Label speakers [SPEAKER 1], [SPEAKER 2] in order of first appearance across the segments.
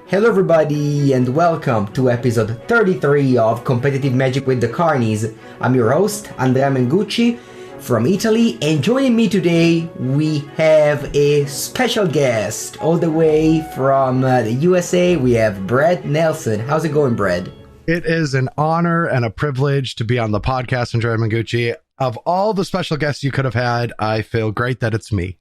[SPEAKER 1] Hello everybody and welcome to episode 33 of Competitive Magic with the Carnies. I'm your host, Andrea Mengucci from Italy, and joining me today we have a special guest all the way from the USA. We have Brad Nelson. How's it going, Brad?
[SPEAKER 2] It is an honor and a privilege to be on the podcast, Andrea Mengucci. Of all the special guests you could have had, I feel great that it's me.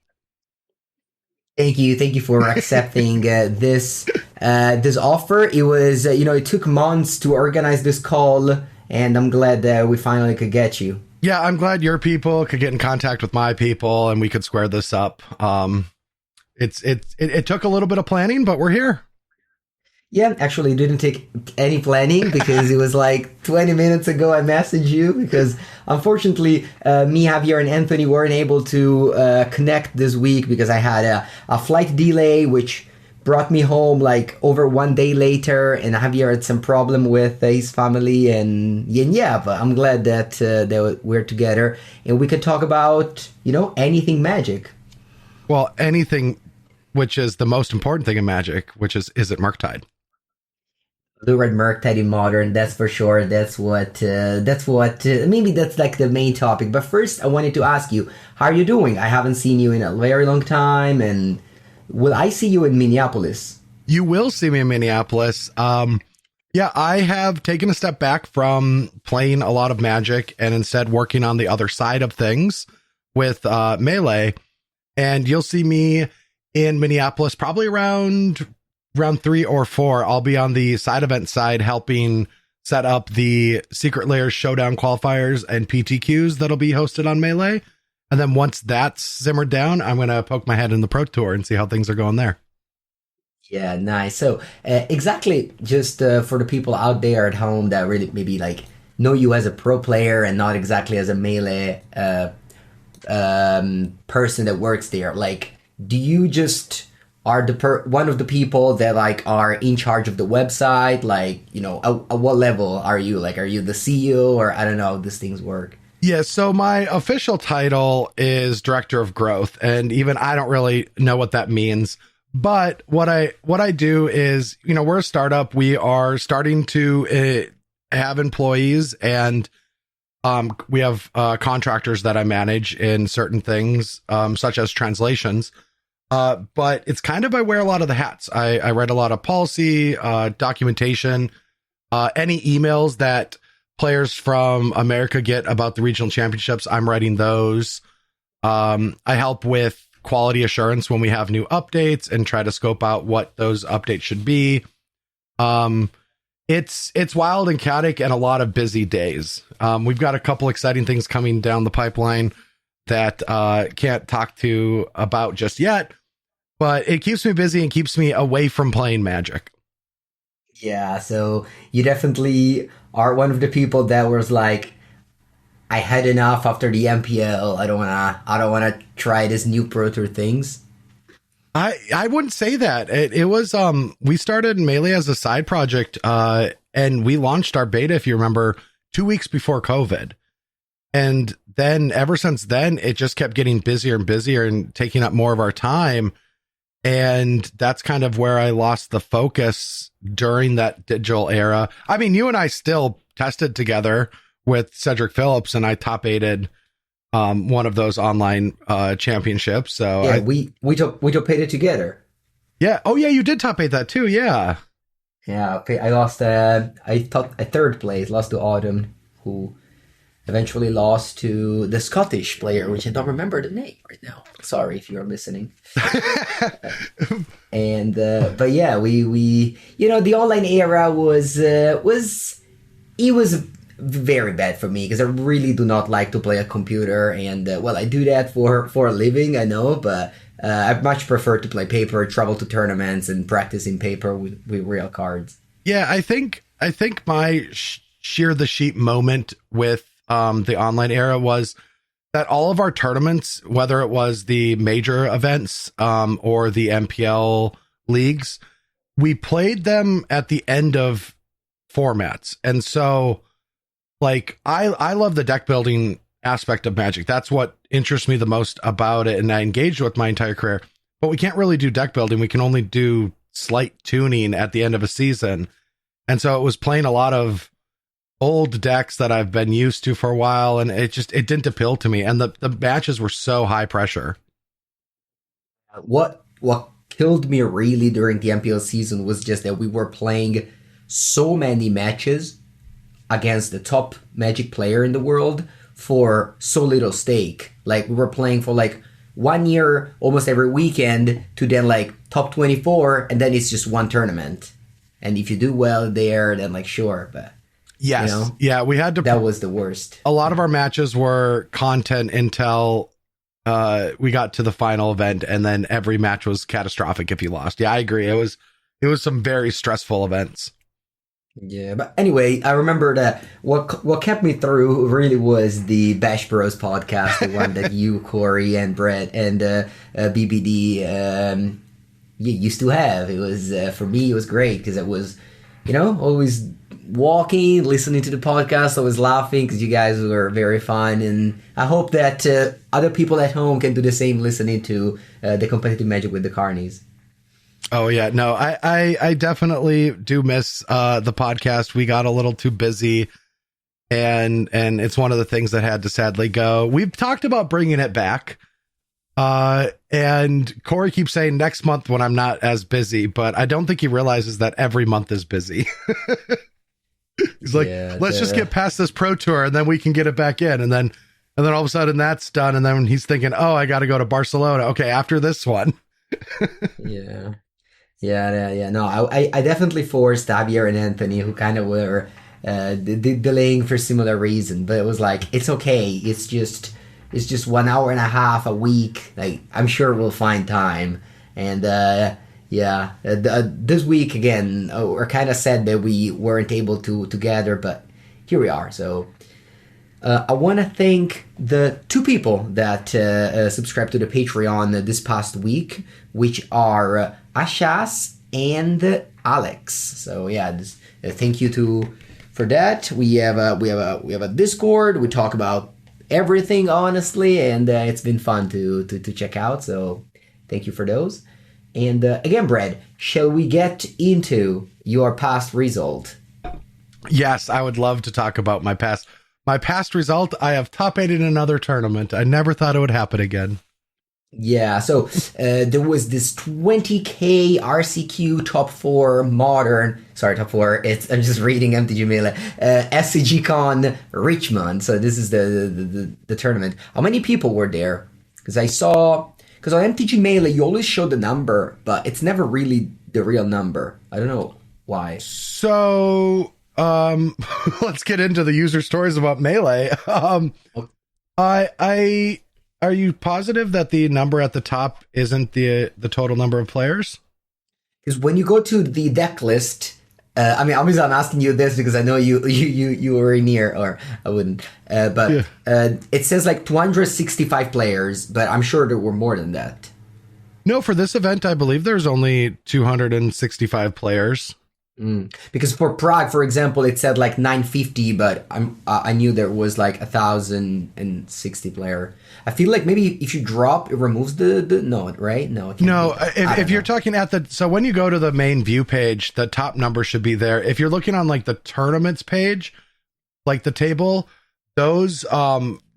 [SPEAKER 1] Thank you for accepting this offer. It was, it took months to organize this call, and I'm glad that we finally could get you.
[SPEAKER 2] Yeah, I'm glad your people could get in contact with my people, and we could square this up. It took a little bit of planning, but we're here.
[SPEAKER 1] Yeah, actually, it didn't take any planning because it was like 20 minutes ago I messaged you because unfortunately me, Javier, and Anthony weren't able to connect this week because I had a flight delay which brought me home like over 1 day later, and Javier had some problem with his family and yeah, but I'm glad that we're together and we could talk about, anything magic.
[SPEAKER 2] Well, anything, which is the most important thing in magic, which is it Murktide?
[SPEAKER 1] Blue-red Murktide in Modern, that's for sure. That's what maybe that's like the main topic. But first, I wanted to ask you, how are you doing? I haven't seen you in a very long time, and will I see you in Minneapolis?
[SPEAKER 2] You will see me in Minneapolis. Yeah, I have taken a step back from playing a lot of Magic and instead working on the other side of things with Melee. And you'll see me in Minneapolis probably around round 3 or 4. I'll be on the side event side helping set up the Secret Layers Showdown qualifiers and PTQs that'll be hosted on Melee. And then once that's simmered down, I'm going to poke my head in the Pro Tour and see how things are going there.
[SPEAKER 1] Yeah, nice. So exactly, just for the people out there at home that really maybe like know you as a pro player and not exactly as a Melee person that works there, like, do you just are one of the people that like are in charge of the website? Like, at what level are you? Like, are you the CEO, or I don't know how these things work?
[SPEAKER 2] Yeah, so my official title is Director of Growth, and even I don't really know what that means. But what I do is, we're a startup. We are starting to have employees, and we have contractors that I manage in certain things, such as translations. But it's kind of, I wear a lot of the hats. I write a lot of policy, documentation, any emails that players from America get about the regional championships. I'm writing those. I help with quality assurance when we have new updates and try to scope out what those updates should be. It's wild and chaotic and a lot of busy days. We've got a couple exciting things coming down the pipeline that can't talk to about just yet. But it keeps me busy and keeps me away from playing Magic.
[SPEAKER 1] Yeah, so you definitely are one of the people that was like, I had enough after the MPL. I don't wanna try this new Pro Tour things.
[SPEAKER 2] I wouldn't say that. It was we started Melee as a side project, and we launched our beta, if you remember, 2 weeks before COVID. And then ever since then, it just kept getting busier and busier and taking up more of our time. And that's kind of where I lost the focus during that digital era. I mean, you and I still tested together with Cedric Phillips, and I top 8'd one of those online championships. So
[SPEAKER 1] yeah, we top 8'd together.
[SPEAKER 2] Yeah. Oh yeah, you did top 8 that too. Yeah.
[SPEAKER 1] Yeah. I lost. I thought a third place. Lost to Autumn, who eventually lost to the Scottish player, which I don't remember the name right now. Sorry if you're listening. And but yeah, we the online era was very bad for me because I really do not like to play a computer, and I do that for a living, I know, but I much prefer to play paper, travel to tournaments, and practice in paper with real cards.
[SPEAKER 2] Yeah, I think my shear the sheep moment with the online era was that all of our tournaments, whether it was the major events or the MPL leagues, we played them at the end of formats. And so, like, I love the deck building aspect of Magic. That's what interests me the most about it, and I engaged with my entire career. but we can't really do deck building. We can only do slight tuning at the end of a season. And so it was playing a lot of old decks that I've been used to for a while, and it didn't appeal to me. And the matches were so high pressure.
[SPEAKER 1] What killed me really during the MPL season was just that we were playing so many matches against the top Magic player in the world for so little stake. Like, we were playing for like 1 year almost every weekend to then like top 24, and then it's just one tournament. And if you do well there, then like sure, but
[SPEAKER 2] yes, you know, yeah, we had to.
[SPEAKER 1] That was the worst.
[SPEAKER 2] A lot of our matches were content until we got to the final event, and then every match was catastrophic if you lost. Yeah, I agree. It was some very stressful events.
[SPEAKER 1] Yeah, but anyway, I remember that what kept me through really was the Bash Bros podcast, the one that you, Corey, and Brett and BBD used to have. It was for me, it was great because it was, you know, always walking, listening to the podcast, always laughing because you guys were very fun, and I hope that other people at home can do the same listening to the competitive Magic with the Carnies.
[SPEAKER 2] Oh yeah, no, I definitely do miss the podcast. We got a little too busy, and it's one of the things that had to sadly go. We've talked about bringing it back, and Corey keeps saying next month when I'm not as busy, but I don't think he realizes that every month is busy. He's like, let's just get past this pro tour and then we can get it back in, and then all of a sudden that's done, and then he's thinking, oh, I got to go to Barcelona. Okay, after this one.
[SPEAKER 1] Yeah. No, I definitely forced Javier and Anthony, who kind of were delaying for similar reason, but it was like, it's okay. It's just 1 hour and a half a week. Like, I'm sure we'll find time. And this week again, we're kind of sad that we weren't able to gather, but here we are. So I want to thank the two people that subscribed to the Patreon this past week, which are Ashas and Alex. So yeah, thank you for that. We have a Discord. We talk about everything, honestly, and it's been fun to check out. So thank you for those. And again, Brad, shall we get into your past result?
[SPEAKER 2] Yes, I would love to talk about my past. My past result, I have top 8 in another tournament. I never thought it would happen again.
[SPEAKER 1] Yeah, so there was this 20k RCQ top 4 modern, top 4, I'm just reading MTG Melee, SCG Con Richmond. So this is the tournament. How many people were there? Because on MTG Melee, you always show the number, but it's never really the real number. I don't know why.
[SPEAKER 2] So, let's get into the user stories about Melee. Are you positive that the number at the top isn't the total number of players?
[SPEAKER 1] Because when you go to the deck list, obviously I'm asking you this because I know you were near, or I wouldn't. It says like 265 players, but I'm sure there were more than that.
[SPEAKER 2] No, for this event, I believe there's only 265 players.
[SPEAKER 1] Because for Prague, for example, it said like 950, but I knew there was like 1,060 player. I feel like maybe if you drop, it removes the no, right? No,
[SPEAKER 2] if you're talking so when you go to the main view page, the top number should be there. If you're looking on like the tournaments page, like the table, those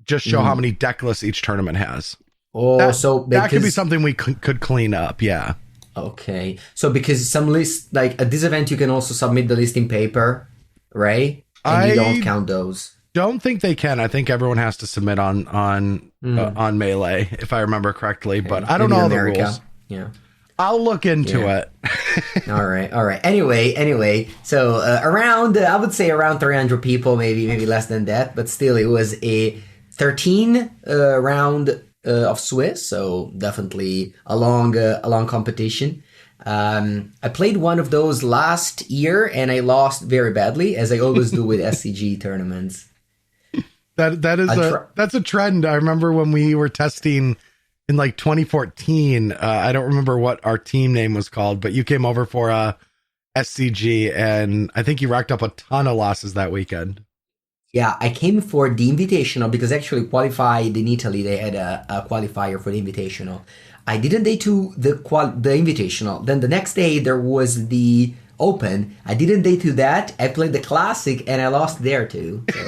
[SPEAKER 2] just show how many deck lists each tournament has.
[SPEAKER 1] Oh,
[SPEAKER 2] that could be something we could clean up. Yeah.
[SPEAKER 1] Okay, so because some lists, like at this event, you can also submit the listing paper, right? And you don't count those.
[SPEAKER 2] Don't think they can. I think everyone has to submit on Melee, if I remember correctly. Okay. But I don't know all the rules.
[SPEAKER 1] Yeah,
[SPEAKER 2] I'll look into it.
[SPEAKER 1] All right. Anyway, so around I would say around 300 people, maybe less than that, but still, it was a 13 round. Of Swiss, so definitely a long competition. I played one of those last year and I lost very badly, as I always do with SCG tournaments.
[SPEAKER 2] That's a trend. I remember when we were testing in like 2014. I don't remember what our team name was called, but you came over for a SCG, and I think you racked up a ton of losses that weekend.
[SPEAKER 1] Yeah, I came for the Invitational because actually qualified in Italy. They had a qualifier for the Invitational. I didn't day to the invitational. Then the next day there was the open. I didn't day to that. I played the classic and I lost there too. So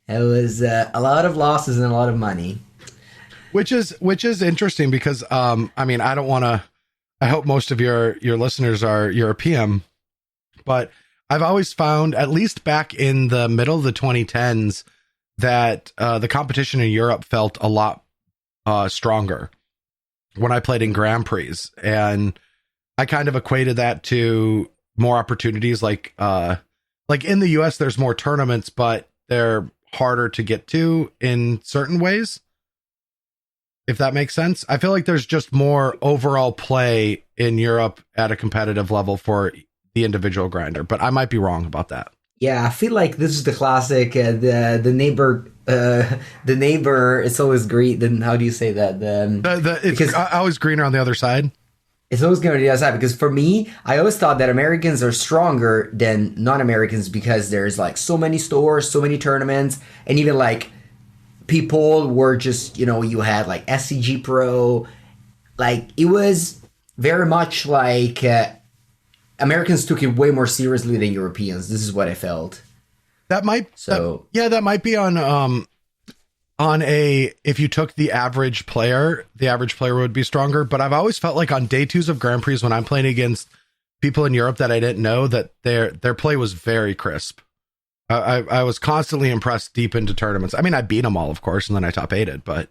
[SPEAKER 1] it was a lot of losses and a lot of money.
[SPEAKER 2] Which is interesting because I mean, I don't want to. I hope most of your listeners are European, but I've always found, at least back in the middle of the 2010s, that the competition in Europe felt a lot stronger when I played in Grand Prix, and I kind of equated that to more opportunities. Like in the US, there's more tournaments, but they're harder to get to in certain ways, if that makes sense. I feel like there's just more overall play in Europe at a competitive level for the individual grinder, but I might be wrong about that.
[SPEAKER 1] Yeah, I feel like this is the classic. The neighbor. It's always green. Then how do you say that?
[SPEAKER 2] It's always greener on the other side.
[SPEAKER 1] It's always going to be the other side, because for me, I always thought that Americans are stronger than non-Americans because there's like so many stores, so many tournaments, and even like people were just, you had like SCG Pro. Like, it was very much like Americans took it way more seriously than Europeans. This is what I felt.
[SPEAKER 2] That might be on a, if you took the average player would be stronger. But I've always felt like on day twos of Grand Prix, when I'm playing against people in Europe that I didn't know, that their play was very crisp. I was constantly impressed deep into tournaments. I mean, I beat them all, of course, and then I top 8'd, but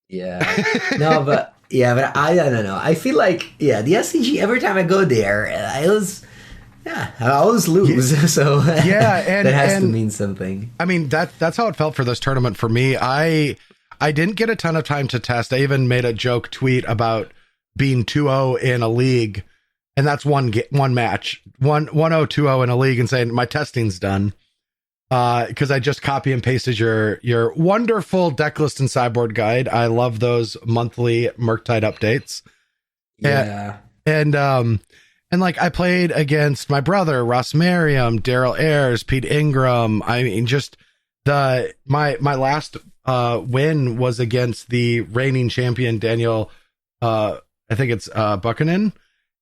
[SPEAKER 1] yeah, no, but I don't know. I feel like, the SCG, every time I go there, I always lose. Yeah. So and that has to mean something.
[SPEAKER 2] I mean, that's how it felt for this tournament for me. I didn't get a ton of time to test. I even made a joke tweet about being 2-0 in a league, and that's one match, 1-0, 2-0 in a league, and saying my testing's done. Because I just copy and pasted your wonderful deck list and sideboard guide. I love those monthly Murktide updates.
[SPEAKER 1] Yeah.
[SPEAKER 2] And like, I played against my brother, Ross Merriam, Daryl Ayers, Pete Ingram. I mean, just my last win was against the reigning champion, Daniel, I think it's Buchanan,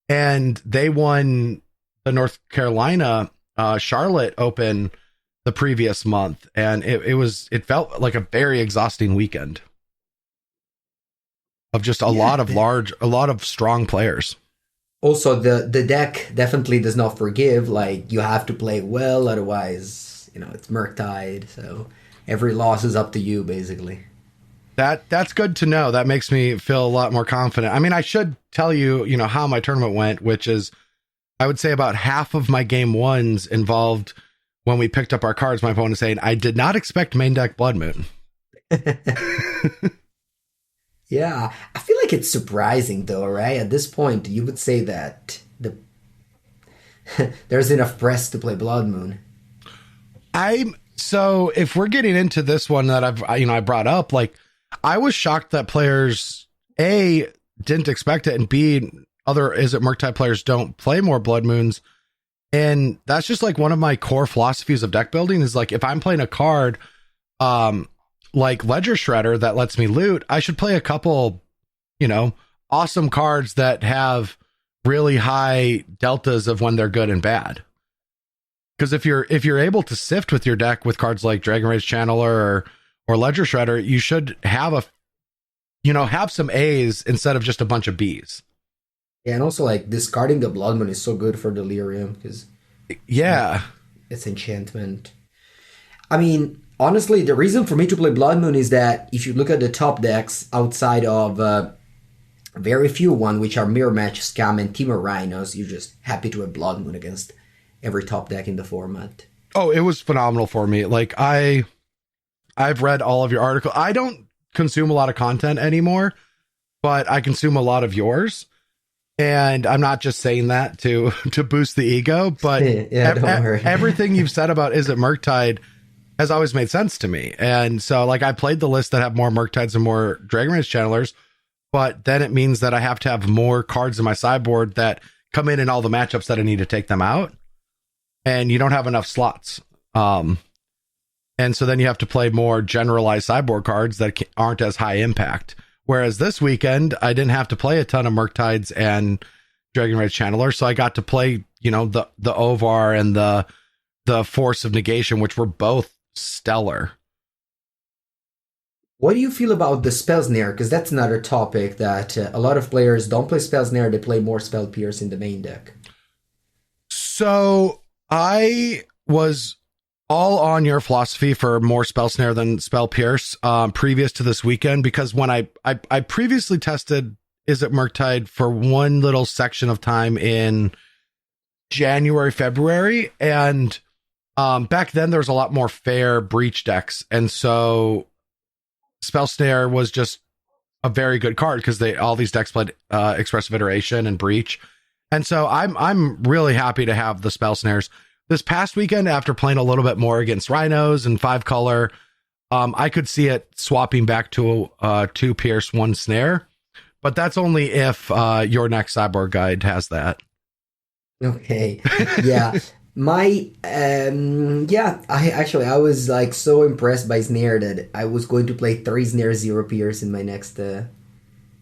[SPEAKER 2] and they won the North Carolina Charlotte Open the previous month, and it felt like a very exhausting weekend of just a lot of strong players.
[SPEAKER 1] Also, the deck definitely does not forgive. Like, you have to play well, otherwise, it's Murktide. So every loss is up to you, basically.
[SPEAKER 2] That's good to know. That makes me feel a lot more confident. I mean, I should tell you, how my tournament went, which is, I would say about half of my game ones involved when we picked up our cards, my opponent saying, I did not expect main deck Blood Moon.
[SPEAKER 1] Yeah, I feel like it's surprising though, right? At this point, you would say that there's enough press to play Blood Moon.
[SPEAKER 2] So if we're getting into this one that I brought up, like, I was shocked that players, A, didn't expect it, and B, other Izzet Murktide players don't play more Blood Moons. And that's just like one of my core philosophies of deck building is, like, if I'm playing a card like Ledger Shredder that lets me loot, I should play a couple, awesome cards that have really high deltas of when they're good and bad. Because if you're able to sift with your deck with cards like Dragon Rage Channeler or Ledger Shredder, you should have have some A's instead of just a bunch of B's.
[SPEAKER 1] Yeah, and also, like, discarding the Blood Moon is so good for Delirium because it's enchantment. I mean, honestly, the reason for me to play Blood Moon is that if you look at the top decks outside of very few one, which are Mirror Match, Scam, and Team of Rhinos, you're just happy to have Blood Moon against every top deck in the format.
[SPEAKER 2] Oh, it was phenomenal for me. Like, I've read all of your articles. I don't consume a lot of content anymore, but I consume a lot of yours. And I'm not just saying that to boost the ego, but
[SPEAKER 1] don't worry.
[SPEAKER 2] Everything you've said about Izzet Murktide has always made sense to me. And so, like, I played the list that have more Murktides and more Dragon Rage Channelers, but then it means that I have to have more cards in my sideboard that come in all the matchups that I need to take them out. And you don't have enough slots. And so then you have to play more generalized sideboard cards that aren't as high impact, Whereas this weekend, I didn't have to play a ton of Murktides and Dragon Rage Channeler, so I got to play, the Ovar and the Force of Negation, which were both stellar.
[SPEAKER 1] What do you feel about the spell snare? Because that's another topic that a lot of players don't play spell snare; they play more spell pierce in the main deck.
[SPEAKER 2] So I was all on your philosophy for more spell snare than spell pierce previous to this weekend, because when I previously tested Izzet Murktide for one little section of time in January, February, and back then there was a lot more fair breach decks, and so spell snare was just a very good card because all these decks played expressive iteration and breach, and so I'm really happy to have the spell snares. This past weekend, after playing a little bit more against Rhinos and 5-color, I could see it swapping back to 2 pierce, 1 snare, but that's only if your next Sideboard guide has that.
[SPEAKER 1] Okay, yeah. I was like so impressed by snare that I was going to play 3 snare 0 pierce in my next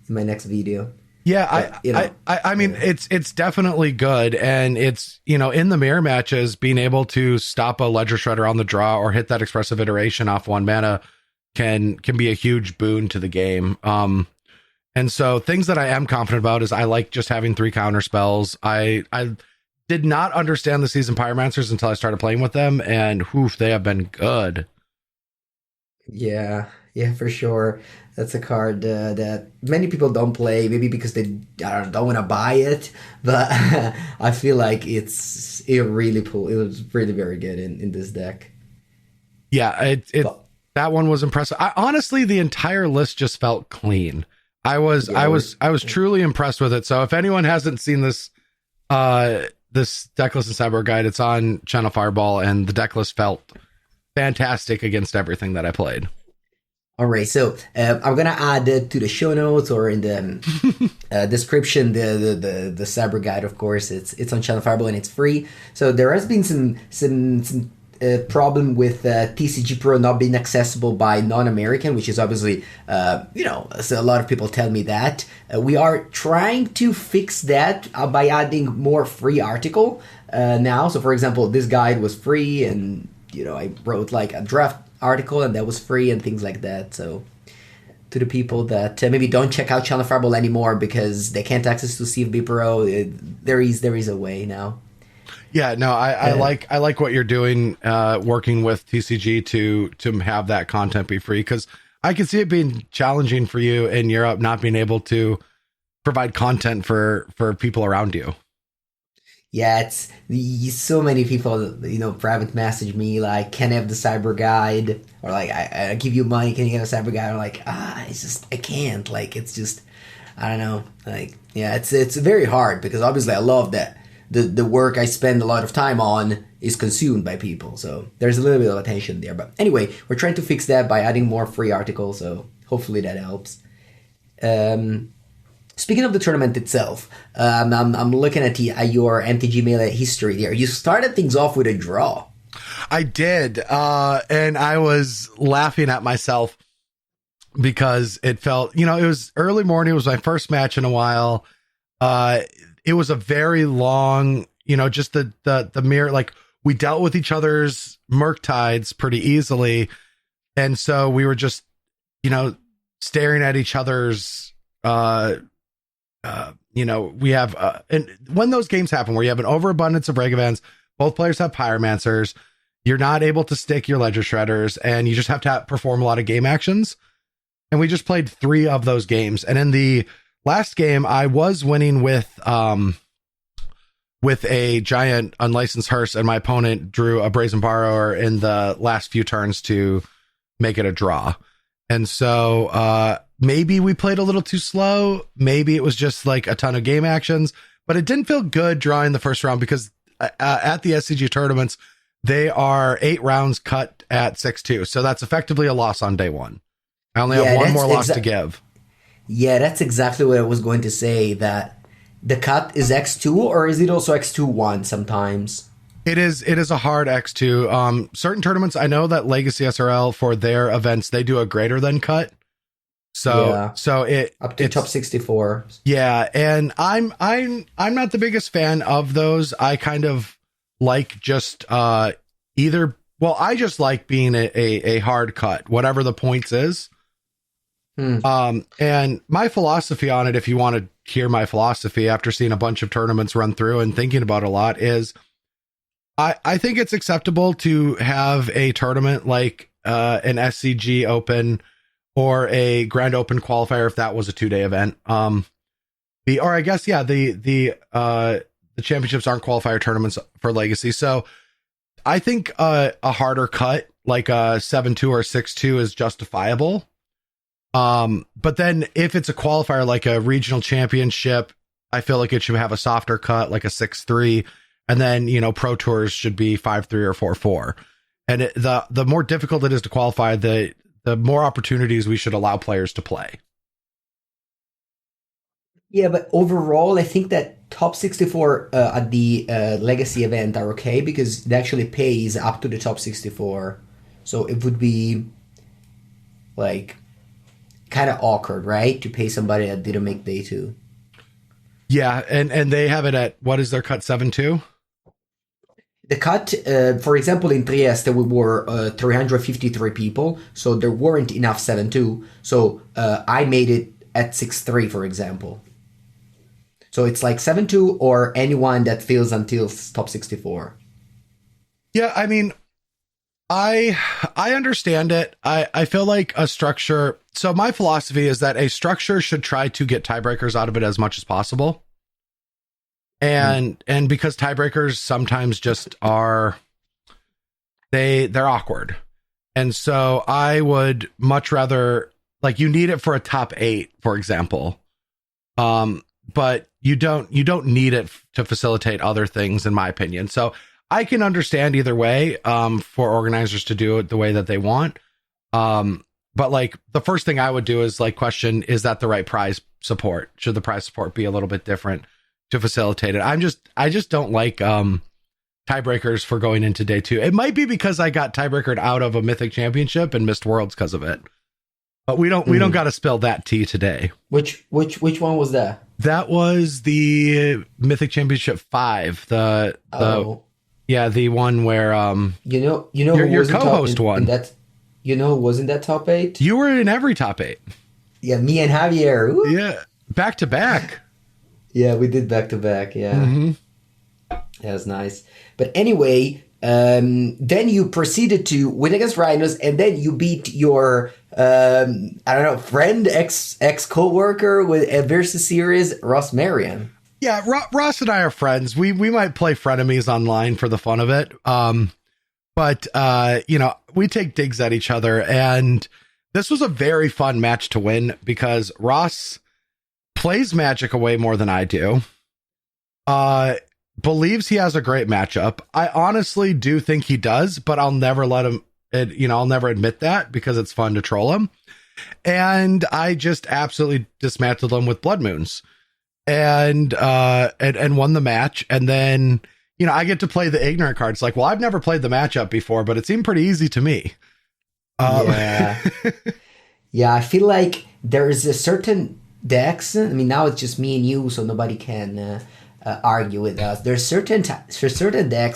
[SPEAKER 1] video.
[SPEAKER 2] Yeah, I mean, it's definitely good, and it's, in the mirror matches, being able to stop a Ledger Shredder on the draw or hit that expressive iteration off 1 mana can be a huge boon to the game. And so things that I am confident about is I like just having 3 counter spells. I did not understand the Seasoned Pyromancers until I started playing with them, and they have been good.
[SPEAKER 1] Yeah, for sure. That's a card that many people don't play, maybe because they don't want to buy it. But I feel like it was really very good in this deck.
[SPEAKER 2] Yeah, that one was impressive. Honestly, the entire list just felt clean. I was truly impressed with it. So if anyone hasn't seen this deck list and Sideboard guide, it's on Channel Fireball, and the deck list felt fantastic against everything that I played.
[SPEAKER 1] All right, so I'm gonna add it to the show notes or in the description the Sideboard guide. Of course, it's on Channel Fireball and it's free. So there has been some problem with TCG Pro not being accessible by non-American, which is obviously so a lot of people tell me that. We are trying to fix that by adding more free article now. So for example, this guide was free, and I wrote like a draft article and that was free and things like that. So to the people that maybe don't check out Channel Fireball anymore because they can't access to CFB Pro, there is a way now.
[SPEAKER 2] Yeah, no, I like what you're doing, working with TCG to have that content be free, because I can see it being challenging for you in Europe not being able to provide content for people around you.
[SPEAKER 1] Yeah, it's so many people, private message me like, can I have the Cyber guide? Or like, I give you money, can you have a Cyber guide? I'm like, it's just, I can't. Like, it's just, I don't know. Like, yeah, it's very hard because obviously I love that the work I spend a lot of time on is consumed by people. So there's a little bit of attention there. But anyway, we're trying to fix that by adding more free articles. So hopefully that helps. Speaking of the tournament itself, I'm looking at your MTG Melee history there. You started things off with a draw.
[SPEAKER 2] I did, and I was laughing at myself because it felt, it was early morning. It was my first match in a while. It was a very long, just the mirror, like we dealt with each other's Murktides pretty easily. And so we were just, staring at each other's, we have, and when those games happen where you have an overabundance of Regavans, both players have Pyromancers, you're not able to stick your Ledger Shredders, and you just have to perform a lot of game actions. And we just played 3 of those games. And in the last game, I was winning with a giant unlicensed hearse, and my opponent drew a Brazen Borrower in the last few turns to make it a draw. And so maybe we played a little too slow. Maybe it was just like a ton of game actions, but it didn't feel good drawing the first round because at the SCG tournaments, they are 8 rounds cut at 6-2. So that's effectively a loss on day 1. I only have one more loss to give. Yeah,
[SPEAKER 1] that's exactly what I was going to say, that the cut is X2, or is it also X2-1 sometimes?
[SPEAKER 2] It is a hard X2. Certain tournaments, I know that Legacy SRL, for their events, they do a greater than cut. So
[SPEAKER 1] Yeah, up to
[SPEAKER 2] it's
[SPEAKER 1] top 64.
[SPEAKER 2] yeah, and I'm not the biggest fan of those. I kind of like just either well, I just like being a hard cut, whatever the points is.
[SPEAKER 1] Hmm.
[SPEAKER 2] And my philosophy on it, if you want to hear my philosophy after seeing a bunch of tournaments run through and thinking about it a lot, is I think it's acceptable to have a tournament like an SCG Open or a Grand Open qualifier if that was a 2-day event. Or I guess the championships aren't qualifier tournaments for Legacy, so I think a harder cut like a 7-2 or 6-2 is justifiable. But then if it's a qualifier like a regional championship, I feel like it should have a softer cut like a 6-3, and then pro tours should be 5-3 or 4-4. And the more difficult it is to qualify, the more opportunities we should allow players to play.
[SPEAKER 1] Yeah, but overall, I think that top 64 at the Legacy event are okay because it actually pays up to the top 64. So it would be like kind of awkward, right? To pay somebody that didn't make day 2.
[SPEAKER 2] Yeah, and they have it at, what is their cut, 7-2?
[SPEAKER 1] The cut, for example, in Trieste, we were 353 people, so there weren't enough 7-2. So I made it at 6-3, for example. So it's like 7-2 or anyone that fails until top 64.
[SPEAKER 2] Yeah, I mean, I understand it. I feel like a structure. So my philosophy is that a structure should try to get tiebreakers out of it as much as possible. And because tiebreakers sometimes just are, they're awkward. And so I would much rather, like, you need it for a top 8, for example. But you don't need it to facilitate other things, in my opinion. So I can understand either way, for organizers to do it the way that they want. But like the first thing I would do is like question, is that the right prize support? Should the prize support be a little bit different to facilitate it? I just don't like tiebreakers for going into day 2. It might be because I got tiebreakered out of a Mythic Championship and missed Worlds because of it. But we don't got to spill that tea today.
[SPEAKER 1] Which one was that?
[SPEAKER 2] That was the Mythic Championship 5. The one where
[SPEAKER 1] your
[SPEAKER 2] co-host won.
[SPEAKER 1] Who was in that top 8?
[SPEAKER 2] You were in every top 8.
[SPEAKER 1] Yeah, me and Javier. Ooh.
[SPEAKER 2] Yeah, back to back.
[SPEAKER 1] Yeah, we did back to back. Yeah, that was nice. But anyway, then you proceeded to win against Rhinos, and then you beat your friend, ex co-worker with a Versus series, Ross Marion.
[SPEAKER 2] Yeah, Ross and I are friends. We might play frenemies online for the fun of it. But we take digs at each other, and this was a very fun match to win because Ross plays Magic way more than I do. Believes he has a great matchup. I honestly do think he does, but I'll never let him, I'll never admit that because it's fun to troll him. And I just absolutely dismantled him with Blood Moons and won the match. And then, I get to play the ignorant cards. Like, well, I've never played the matchup before, but it seemed pretty easy to me.
[SPEAKER 1] Yeah. Yeah, I feel like there is a certain decks. I mean, now it's just me and you, so nobody can argue with us. There's certain decks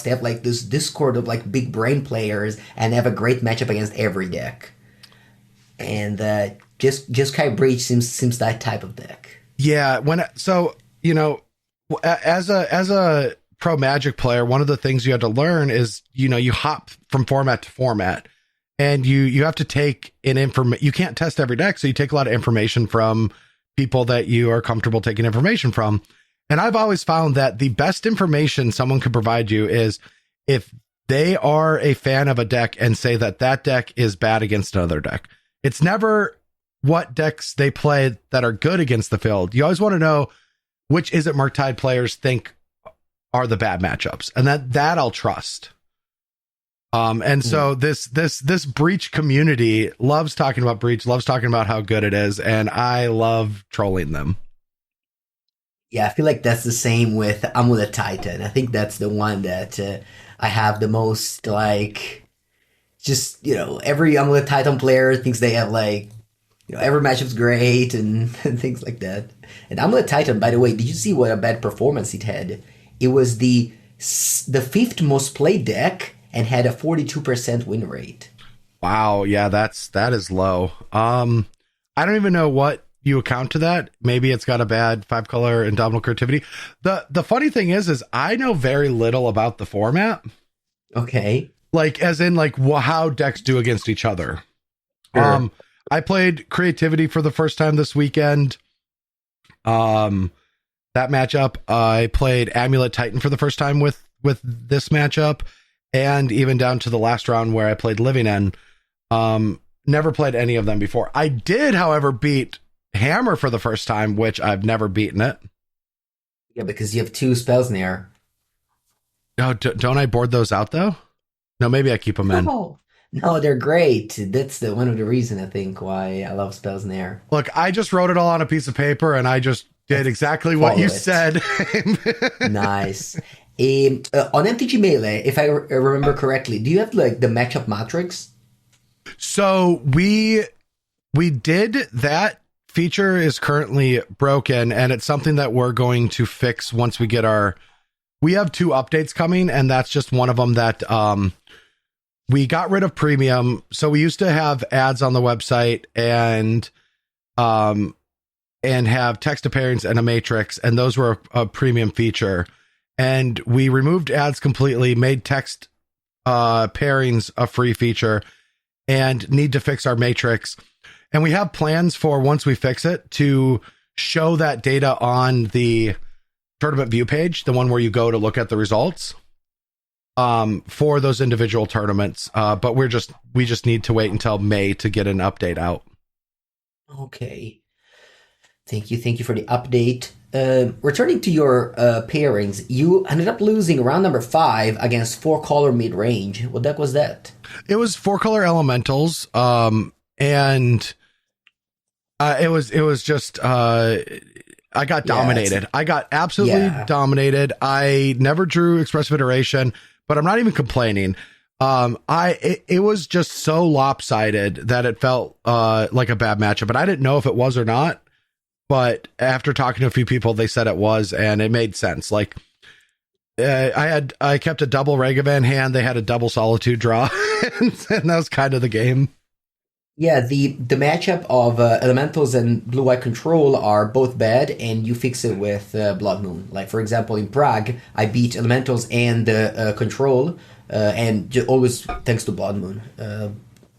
[SPEAKER 1] that have like this discord of like big brain players and have a great matchup against every deck. And just Kai Breach seems that type of deck.
[SPEAKER 2] Yeah, as a pro Magic player, one of the things you had to learn is you hop from format to format, and you have to take you can't test every deck, so you take a lot of information from people that you are comfortable taking information from. And I've always found that the best information someone can provide you is if they are a fan of a deck and say that deck is bad against another deck. It's never what decks they play that are good against the field. You always want to know which Is It Murktide players think are the bad matchups, and that I'll trust. And so this Breach community loves talking about Breach, loves talking about how good it is, and I love trolling them.
[SPEAKER 1] Yeah, I feel like that's the same with Amulet Titan. I think that's the one that I have the most, like, just, every Amulet Titan player thinks they have, like, every matchup's great and things like that. And Amulet Titan, by the way, did you see what a bad performance it had? It was the fifth most played deck and had a 42% win rate.
[SPEAKER 2] Wow, yeah, that is low. I don't even know what you account to that. Maybe it's got a bad 5-color Indomitable Creativity. The funny thing is I know very little about the format.
[SPEAKER 1] Okay.
[SPEAKER 2] Like, as in, like, how decks do against each other.
[SPEAKER 1] Sure.
[SPEAKER 2] I played Creativity for the first time this weekend. That matchup. I played Amulet Titan for the first time with this matchup, and even down to the last round where I played Living End. Never played any of them before. I did, however, beat Hammer for the first time, which I've never beaten it.
[SPEAKER 1] Yeah, because you have 2 spells in there.
[SPEAKER 2] Oh, don't I board those out though? No, maybe I keep them in.
[SPEAKER 1] No, they're great. That's one of the reasons I think why I love spells in there.
[SPEAKER 2] Look, I just wrote it all on a piece of paper, and I just did exactly what you said.
[SPEAKER 1] Nice. On MTG Melee, if I remember correctly, do you have like the matchup matrix?
[SPEAKER 2] So we did that. Feature is currently broken, and it's something that we're going to fix once we get we have 2 updates coming, and that's just one of them that we got rid of premium. So we used to have ads on the website and have text to pairings and a matrix, and those were a premium feature. And we removed ads completely, made text pairings a free feature, and need to fix our matrix. And we have plans for, once we fix it, to show that data on the tournament view page, the one where you go to look at the results for those individual tournaments. But we just need to wait until May to get an update out.
[SPEAKER 1] Okay. Thank you for the update. Returning to your pairings, you ended up losing round number 5 against 4-color mid-range. What deck was that?
[SPEAKER 2] It was 4-color elementals, and it was just I got dominated. I got absolutely dominated. I never drew expressive iteration, but I'm not even complaining. It was just so lopsided that it felt like a bad matchup, and I didn't know if it was or not. But after talking to a few people, they said it was, and it made sense. Like, I kept a double Ragavan hand. They had a double Solitude draw, and that was kind of the game.
[SPEAKER 1] Yeah, the matchup of Elementals and Blue-White Control are both bad, and you fix it with Blood Moon. Like, for example, in Prague, I beat Elementals and Control, and always thanks to Blood Moon.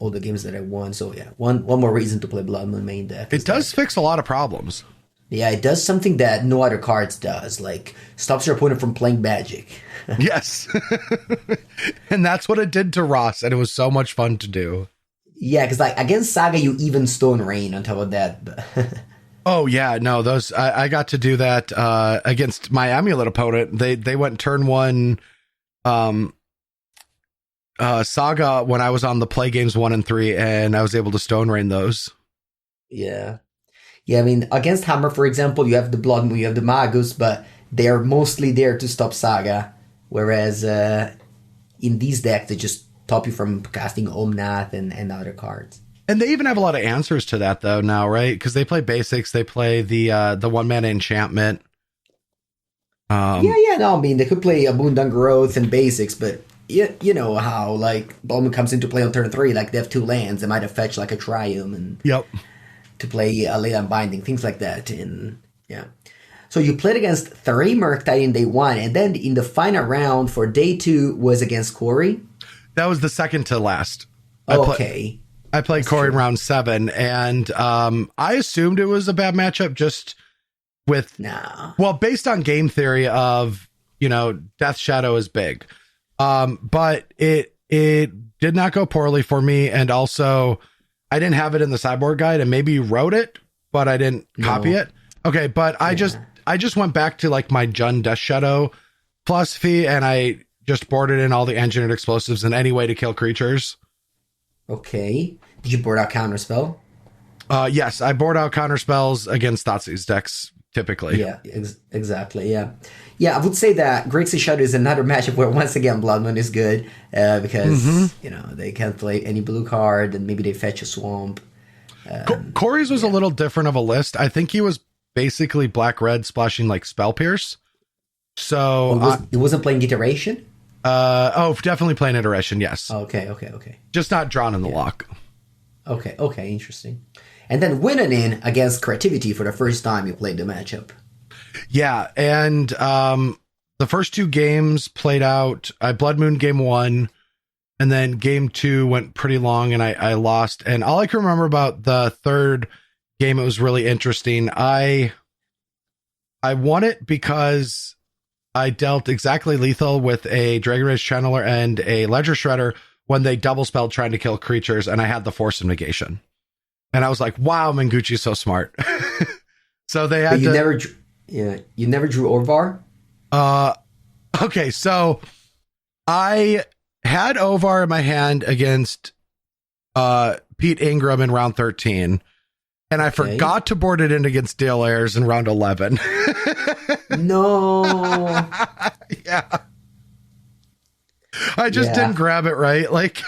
[SPEAKER 1] All the games that I won. So yeah, one more reason to play Blood Moon main deck.
[SPEAKER 2] It does fix a lot of problems.
[SPEAKER 1] Yeah, it does something that no other cards does, like stops your opponent from playing Magic.
[SPEAKER 2] Yes. And that's what it did to Ross, and it was so much fun to do.
[SPEAKER 1] Yeah, because like against Saga, you even Stone Rain on top of that.
[SPEAKER 2] Oh yeah, no, those I got to do that against my Amulet opponent. They went turn 1 Saga when I was on the play games 1 and 3, and I was able to Stone Rain those.
[SPEAKER 1] Yeah. I mean, against Hammer, for example, you have the Blood Moon, you have the Magus, but they are mostly there to stop Saga. Whereas in these decks, they just stop you from casting Omnath and other cards.
[SPEAKER 2] And they even have a lot of answers to that, though, now, right? Because they play basics, they play the 1-mana enchantment.
[SPEAKER 1] No, I mean, they could play Abundant Growth and basics, but you know how, like, Blood Moon comes into play on turn 3, like, they have 2 lands, they might have fetched, like, a Triumph and to play a Leyland Binding, things like that, and yeah. So you played against 3 Murktide in day 1, and then in the final round for day 2 was against Corey?
[SPEAKER 2] That was the second to last.
[SPEAKER 1] Okay.
[SPEAKER 2] I played Corey in round 7, and I assumed it was a bad matchup just with... Well, based on game theory of, Death Shadow is big. But it did not go poorly for me, and also I didn't have it in the sideboard guide, and maybe you wrote it, but I didn't copy it. Okay, but I just went back to like my Jund Death Shadow philosophy, and I just boarded in all the engineered explosives in any way to kill creatures.
[SPEAKER 1] Okay. Did you board out counterspell?
[SPEAKER 2] Yes, I board out counterspells against Thoughtseiz's decks typically.
[SPEAKER 1] Yeah, exactly. Yeah, I would say that Grixis Shadow is another matchup where once again Blood Moon is good because they can't play any blue card, and maybe they fetch a swamp.
[SPEAKER 2] Corey's was a little different of a list. I think he was basically black red splashing like Spell Pierce. So
[SPEAKER 1] it wasn't playing iteration.
[SPEAKER 2] Definitely playing iteration. Yes.
[SPEAKER 1] Okay.
[SPEAKER 2] Just not drawn in the lock.
[SPEAKER 1] Okay, interesting. And then winning in against Creativity for the first time you played the matchup.
[SPEAKER 2] Yeah, and the first 2 games played out. I Blood Moon game 1, and then game 2 went pretty long, and I lost. And all I can remember about the third game, it was really interesting. I won it because I dealt exactly lethal with a Dragon Rage Channeler and a Ledger Shredder when they double spelled trying to kill creatures, and I had the Force of Negation. And I was like, wow, Mengucci's so smart. So they had
[SPEAKER 1] you never drew Orvar?
[SPEAKER 2] Okay, so I had Ovar in my hand against Pete Ingram in round 13, and I forgot to board it in against Dale Ayers in round 11.
[SPEAKER 1] No.
[SPEAKER 2] Yeah. I just didn't grab it right. Like,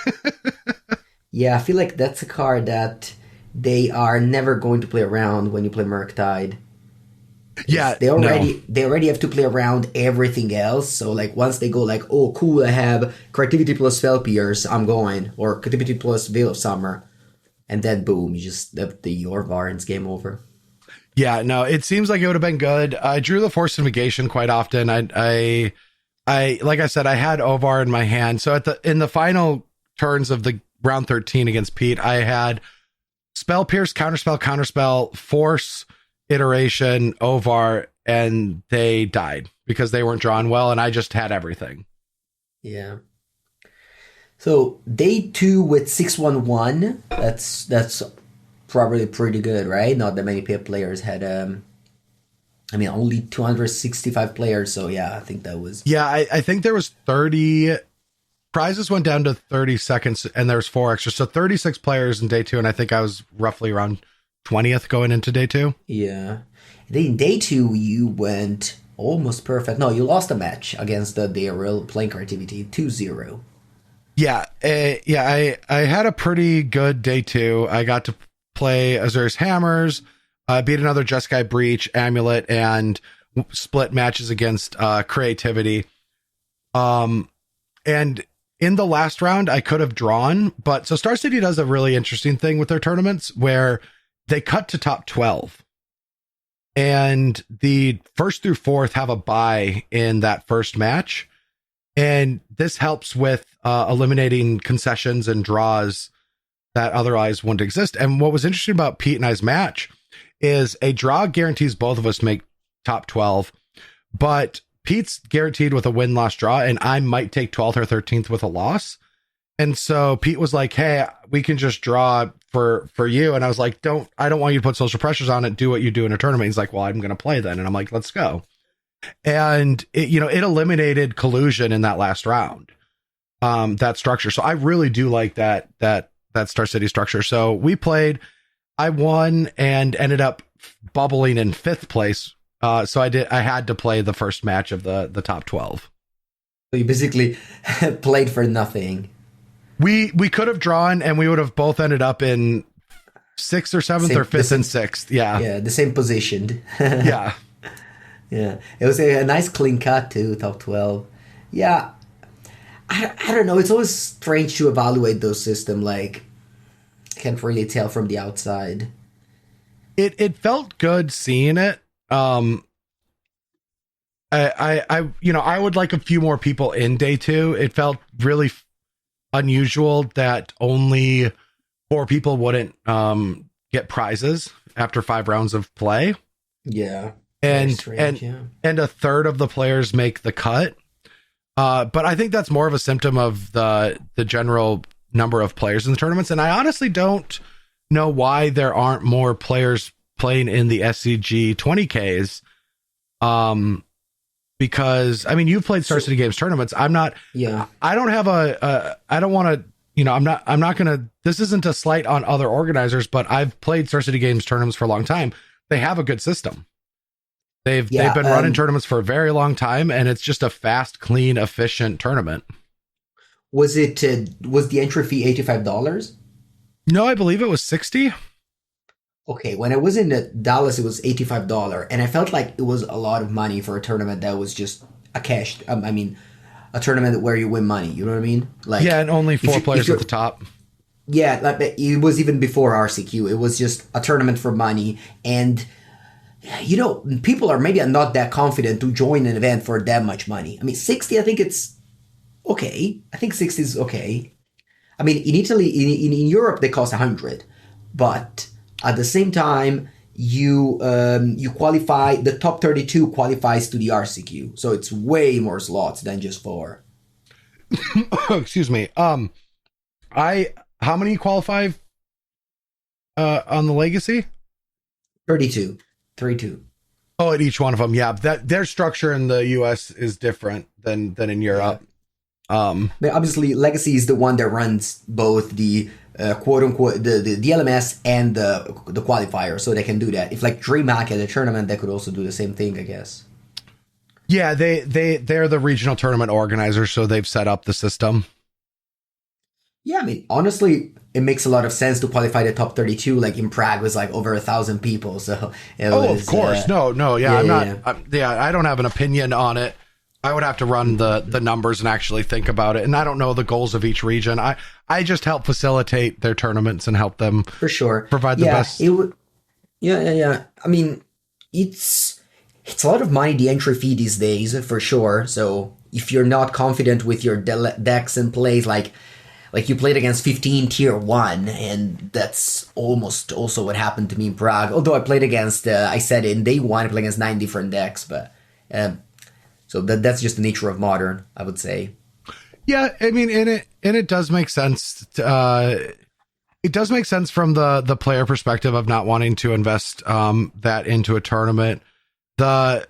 [SPEAKER 1] yeah, I feel like that's a card that they are never going to play around when you play Murktide.
[SPEAKER 2] Yeah,
[SPEAKER 1] they already have to play around everything else. So like once they go like, oh cool, I have Creativity plus Spell Pierce, I'm going, or Creativity plus Veil of Summer, and then boom, you just up the Orvar and it's game over.
[SPEAKER 2] Yeah, no, it seems like it would have been good. I drew the Force of Negation quite often. I like I said, I had Ovar in my hand. So in the final turns of the round 13 against Pete, I had Spell Pierce, Counterspell, Force, Iteration, Ovar, and they died because they weren't drawn well, and I just had everything.
[SPEAKER 1] Yeah. So day 2 with 611. That's probably pretty good, right? Not that many players had. Only 265 players. So yeah, I think that was.
[SPEAKER 2] Yeah, I think there was 30. Prizes went down to 30 seconds, and there's 4 extras, so 36 players in day 2, and I think I was roughly around 20th going into day 2.
[SPEAKER 1] Yeah. Then in day 2, you went almost perfect. No, you lost a match against the real playing Creativity 2-0.
[SPEAKER 2] Yeah. I had a pretty good day 2. I got to play Azur's Hammers, beat another Jeskai Breach, Amulet, and split matches against Creativity. And in the last round, I could have drawn, but so Star City does a really interesting thing with their tournaments where they cut to top 12, and the 1st through 4th have a bye in that first match. And this helps with eliminating concessions and draws that otherwise wouldn't exist. And what was interesting about Pete and I's match is a draw guarantees both of us make top 12, but Pete's guaranteed with a win-loss draw, and I might take 12th or 13th with a loss. And so Pete was like, hey, we can just draw for you. And I was like, I don't want you to put social pressures on it. Do what you do in a tournament. He's like, well, I'm going to play then. And I'm like, let's go. And it eliminated collusion in that last round, that structure. So I really do like that Star City structure. So we played, I won and ended up bubbling in 5th place. So I had to play the first match of the top 12.
[SPEAKER 1] So you basically played for nothing.
[SPEAKER 2] We could have drawn, and we would have both ended up in 6th or 7th or 5th and 6th. Yeah.
[SPEAKER 1] Yeah. The same positioned.
[SPEAKER 2] Yeah.
[SPEAKER 1] Yeah. It was a nice clean cut too, top 12. Yeah. I don't know. It's always strange to evaluate those systems. Like, can't really tell from the outside.
[SPEAKER 2] It felt good seeing it. I would like a few more people in day 2. It felt really unusual that only 4 people wouldn't get prizes after 5 rounds of play.
[SPEAKER 1] Yeah.
[SPEAKER 2] And
[SPEAKER 1] strange,
[SPEAKER 2] and a third of the players make the cut. But I think that's more of a symptom of the general number of players in the tournaments. And I honestly don't know why there aren't more players playing in the SCG 20Ks. Because you've played Star City Games tournaments. I'm not.
[SPEAKER 1] Yeah.
[SPEAKER 2] I don't have I don't want to. I'm not gonna. This isn't a slight on other organizers, but I've played Star City Games tournaments for a long time. They have a good system. They've been running tournaments for a very long time, and it's just a fast, clean, efficient tournament.
[SPEAKER 1] Was the entry fee $85?
[SPEAKER 2] No, I believe it was 60.
[SPEAKER 1] Okay, when I was in Dallas, it was $85, and I felt like it was a lot of money for a tournament that was just a cash. I mean, a tournament where you win money. You know what I mean? Like,
[SPEAKER 2] Yeah, and only
[SPEAKER 1] if
[SPEAKER 2] four
[SPEAKER 1] you, if
[SPEAKER 2] players at
[SPEAKER 1] you're
[SPEAKER 2] the top.
[SPEAKER 1] yeah, like, it was even before RCQ. It was just a tournament for money, and people are maybe not that confident to join an event for that much money. I mean, 60, I think it's okay. I think 60 is okay. I mean, in Italy, in Europe, they cost 100, but at the same time, you qualify. The top 32 qualifies to the RCQ, so it's way more slots than just four.
[SPEAKER 2] Excuse me. I how many qualify on the Legacy?
[SPEAKER 1] 32, 32.
[SPEAKER 2] Oh, at each one of them, yeah. That their structure in the U.S. is different than in Europe.
[SPEAKER 1] But obviously, Legacy is the one that runs both the quote unquote the LMS and the qualifier, so they can do that. If like DreamHack had a tournament, they could also do the same thing, I guess.
[SPEAKER 2] Yeah, they're the regional tournament organizers, so they've set up the system.
[SPEAKER 1] Yeah, I mean, honestly, it makes a lot of sense to qualify the top 32. Like in Prague was like over 1,000 people, so
[SPEAKER 2] of course, no, yeah, I'm not.
[SPEAKER 1] Yeah.
[SPEAKER 2] I don't have an opinion on it. I would have to run the numbers and actually think about it, and I don't know the goals of each region. I just help facilitate their tournaments and help them
[SPEAKER 1] for sure
[SPEAKER 2] provide the best.
[SPEAKER 1] Yeah. I mean, it's a lot of money, the entry fee these days, for sure. So if you're not confident with your decks and plays, like you played against 15 tier 1, and that's almost also what happened to me in Prague. Although I played against, I said in day 1, I played against 9 different decks, but so that's just the nature of Modern, I would say.
[SPEAKER 2] Yeah, I mean, and it does make sense. It does make sense from the player perspective of not wanting to invest that into a tournament. The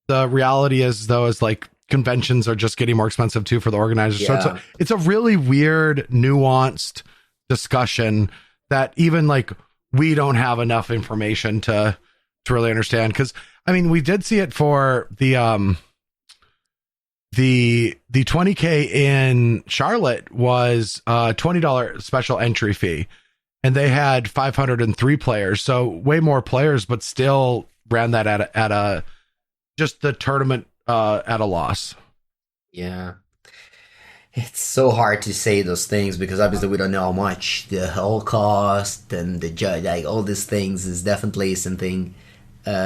[SPEAKER 2] reality is, though, is like conventions are just getting more expensive too for the organizers.
[SPEAKER 1] Yeah.
[SPEAKER 2] So it's a really weird, nuanced discussion that even like we don't have enough information to really understand. Because I mean, we did see it for the 20K in Charlotte was $20 special entry fee, and they had 503 players, so way more players, but still ran that at a just the tournament at a loss.
[SPEAKER 1] Yeah. It's so hard to say those things because obviously we don't know how much the whole cost and the judge, like all these things is definitely something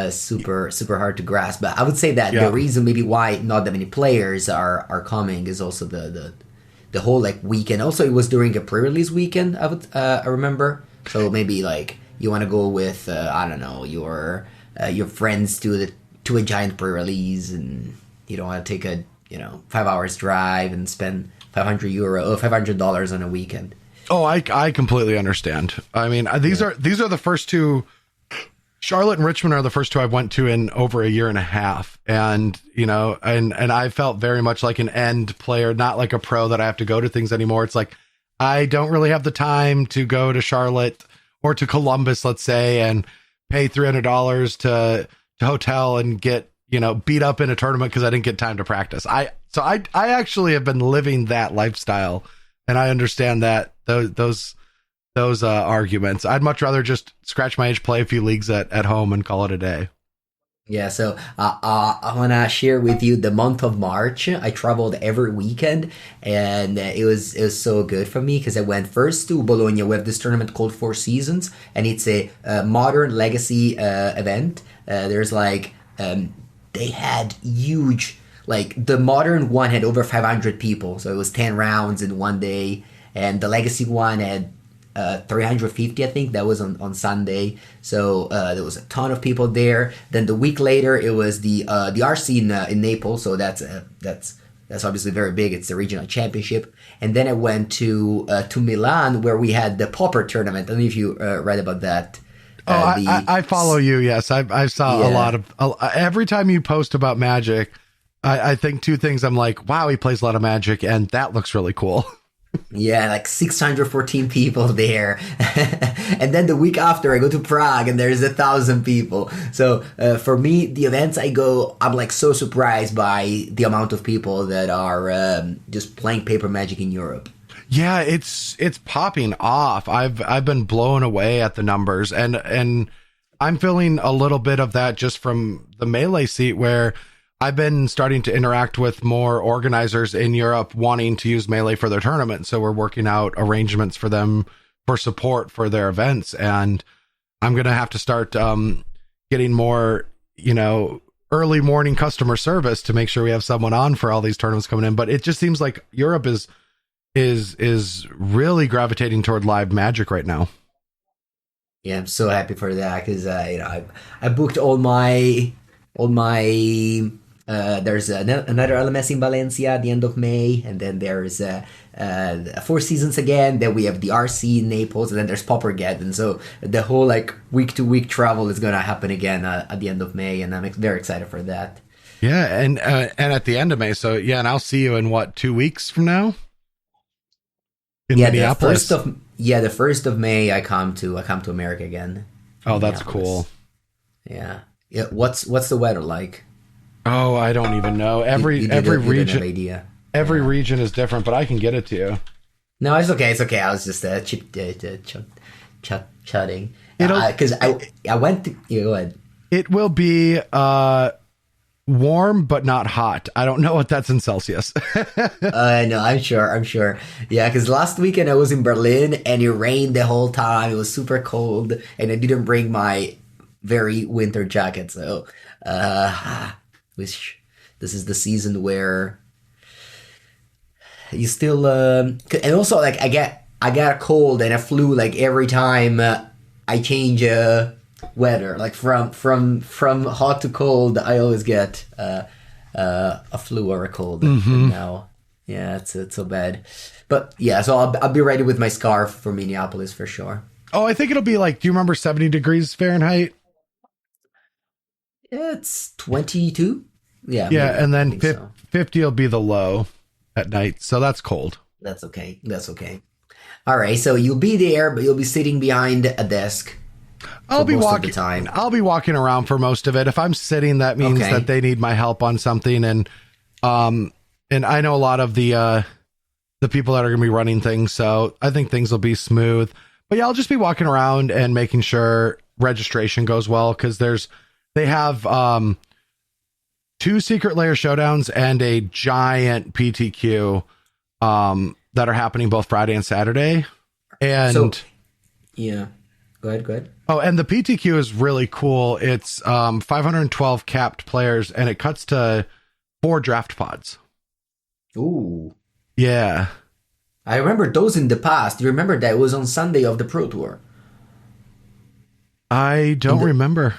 [SPEAKER 1] super hard to grasp. But I would say that the reason maybe why not that many players are coming is also the whole like weekend. Also, it was during a pre-release weekend. I remember. So maybe like you want to go with I don't know your friends to a giant pre-release, and you don't want to take a 5 hours drive and spend $500 on a weekend.
[SPEAKER 2] Oh, I completely understand. I mean, these are the first two. Charlotte and Richmond are the first two I went to in over a year and a half. And, and I felt very much like an end player, not like a pro that I have to go to things anymore. It's like, I don't really have the time to go to Charlotte or to Columbus, let's say, and pay $300 to hotel and get, beat up in a tournament because I didn't get time to practice. I actually have been living that lifestyle, and I understand that those arguments. I'd much rather just scratch my itch, play a few leagues at home, and call it a day.
[SPEAKER 1] Yeah, so I want to share with you the month of March. I traveled every weekend, and it was so good for me because I went first to Bologna. We have this tournament called Four Seasons, and it's a modern legacy event. There's like they had huge, like the modern one had over 500 people, so it was 10 rounds in one day, and the legacy one had 350, I think. That was on Sunday, so there was a ton of people there. Then the week later, it was the RC in Naples, so that's obviously very big. It's the regional championship. And then I went to Milan, where we had the Pauper tournament. I don't know if you read about that.
[SPEAKER 2] I follow you. Yes, I saw a lot of every time you post about Magic. I think two things. I'm like, wow, he plays a lot of Magic, and that looks really cool.
[SPEAKER 1] Yeah, like 614 people there. And then the week after I go to Prague and there's 1,000 people. So for me, the events I go, I'm like so surprised by the amount of people that are just playing paper Magic in Europe.
[SPEAKER 2] Yeah, it's popping off. I've been blown away at the numbers, and I'm feeling a little bit of that just from the Melee seat, where I've been starting to interact with more organizers in Europe wanting to use Melee for their tournament. So we're working out arrangements for them for support for their events, and I'm gonna have to start getting more, early morning customer service to make sure we have someone on for all these tournaments coming in. But it just seems like Europe is really gravitating toward live Magic right now.
[SPEAKER 1] Yeah, I'm so happy for that because I booked all my there's another LMS in Valencia at the end of May, and then there's Four Seasons again. Then we have the RC in Naples, and then there's Poppergeddon. So the whole week to week travel is gonna happen again at the end of May, and I'm very excited for that.
[SPEAKER 2] Yeah, and at the end of May. So yeah, and I'll see you in 2 weeks from now in Minneapolis.
[SPEAKER 1] The 1st of May I come to America again.
[SPEAKER 2] Oh, that's cool.
[SPEAKER 1] Yeah. What's the weather like?
[SPEAKER 2] Oh, I don't even know. Every region,
[SPEAKER 1] idea.
[SPEAKER 2] Every region is different, but I can get it to you.
[SPEAKER 1] No, it's okay. It's okay. I was just chatting because I went to. Go ahead.
[SPEAKER 2] It will be warm, but not hot. I don't know what that's in Celsius.
[SPEAKER 1] No, I'm sure. Yeah, because last weekend I was in Berlin and it rained the whole time. It was super cold, and I didn't bring my very winter jacket. So, wish this is the season where you still and also I get a cold and a flu every time I change weather, from hot to cold. I always get a flu or a cold.
[SPEAKER 2] Mm-hmm.
[SPEAKER 1] Now, yeah, it's so bad. But yeah, so I'll be ready with my scarf for Minneapolis for sure.
[SPEAKER 2] Oh, I think it'll be do you remember 70 degrees Fahrenheit?
[SPEAKER 1] Yeah, it's 22. Yeah.
[SPEAKER 2] Yeah,
[SPEAKER 1] maybe,
[SPEAKER 2] and then 50 will be the low at night. So that's cold.
[SPEAKER 1] That's okay. All right, so you'll be there, but you'll be sitting behind a desk.
[SPEAKER 2] I'll be walking around for most of it. If I'm sitting, that means that they need my help on something. And I know a lot of the people that are going to be running things, so I think things will be smooth. But yeah, I'll just be walking around and making sure registration goes well, because they have 2 secret layer showdowns and a giant PTQ that are happening both Friday and Saturday. And
[SPEAKER 1] yeah, go ahead.
[SPEAKER 2] Oh, and the PTQ is really cool. It's 512 capped players, and it cuts to 4 draft pods.
[SPEAKER 1] Ooh.
[SPEAKER 2] Yeah.
[SPEAKER 1] I remember those in the past. You remember that it was on Sunday of the Pro Tour?
[SPEAKER 2] I don't remember.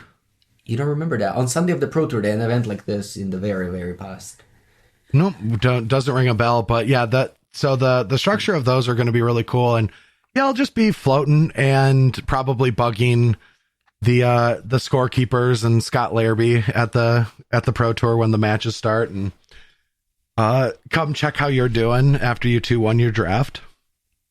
[SPEAKER 1] You don't remember that? On Sunday of the Pro Tour, they had an event like this in the very, very past.
[SPEAKER 2] Nope, doesn't ring a bell. But yeah, so the structure of those are going to be really cool. And yeah, I'll just be floating and probably bugging the scorekeepers and Scott Larrabee at the Pro Tour when the matches start, and come check how you're doing after you 2 won your draft.